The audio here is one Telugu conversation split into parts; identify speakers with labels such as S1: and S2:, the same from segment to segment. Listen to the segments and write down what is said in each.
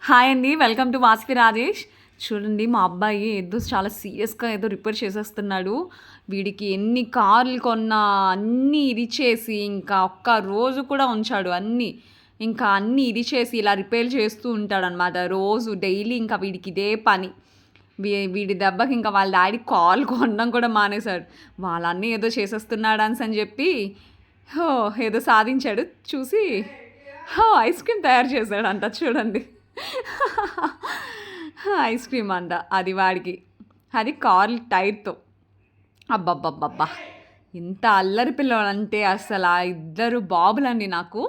S1: హాయ్ అండి. Welcome to Vasvi Rajesh. చూడండి మా అబ్బాయి ఏదో చాలా సీరియస్‌గా ఏదో రిపేర్ చేసేస్తున్నాడు. వీడికి ఎన్ని కార్లు కొన్నా అన్నీ ఇరిచేసి ఇంకా ఒక్క రోజు కూడా ఉంచాడు అన్నీ. ఇంకా అన్నీ ఇరిచేసి ఇలా రిపేర్ చేస్తూ ఉంటాడనమాట. రోజు డైలీ ఇంకా వీడికి ఇదే పని. వీడి దెబ్బకి ఇంకా వాళ్ళ డాడీ కార్లు కొనడం కూడా మానేశాడు. వాళ్ళ అన్నయ్య ఏదో చేసేస్తున్నాడని చెప్పి ఏదో సాధించాడు. చూసి ఐస్ క్రీమ్ తయారు చేశాడంట చూడండి. ఐస్ క్రీమ్ అంట అది వాడికి. అది కార్ టైర్‌తో. అబ్బబ్బబ్బబ్బా! ఎంత అల్లరి పిల్లలంటే అసల ఆ ఇద్దరు బాబులండి నాకు.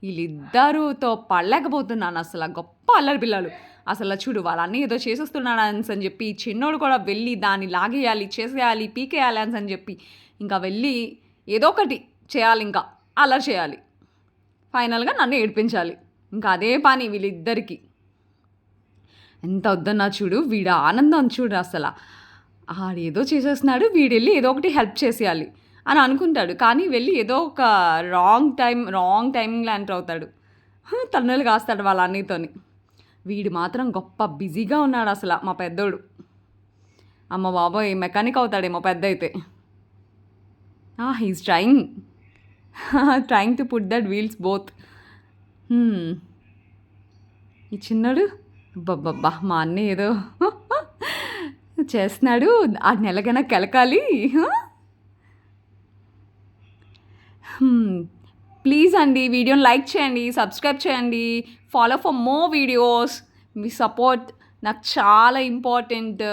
S1: ఈళ్ళిద్దరితో పడలేకపోతున్నాను అసల. గొప్ప అల్లరి పిల్లలు. అసల చూడు వాళ్ళ అన్నయ్య ఏదో చేసేస్తున్నాడనేసని చెప్పి, ఈ చిన్నోడు కూడా వెళ్ళి దాన్ని లాగేయాలి, చేసేయాలి, పీకేయాలి అనేసని చెప్పి, ఇంకా వెళ్ళి ఏదో ఒకటి చేయాలింకా. అల్లరి చేయాలి. ఫైనల్‌గా నన్ను ఏడిపించాలి. ఇంకా అదే పని వీళ్ళిద్దరికీ. ఎంత వద్దన్నా చూడు వీడి ఆనందం చూడు అసల. ఆడేదో చేసేస్తున్నాడు వీడెళ్ళి ఏదో ఒకటి హెల్ప్ చేసేయాలి అని అనుకుంటాడు. కానీ వెళ్ళి ఏదో ఒక రాంగ్ టైమింగ్‌లో ఎంటర్ అవుతాడు. తన్నులు కాస్తాడు వాళ్ళ అన్నయ్యతోని. వీడు మాత్రం గొప్ప బిజీగా ఉన్నాడు అసల మా పెద్దోడు. అమ్మ బాబోయ్! మెకానిక్ అవుతాడేమో పెద్దయితే. He is trying to put that wheels both. ఈ చిన్నోడు అబ్బబ్బబ్బా! మా అన్నయ్య ఏదో చేస్తున్నాడు. ఆడిని ఎలాగైనా కెలకాలి. ప్లీజ్ అండి వీడియోని లైక్ చేయండి, సబ్స్క్రైబ్ చేయండి, follow for more videos. Me support నాకు చాలా ఇంపార్టెంట్.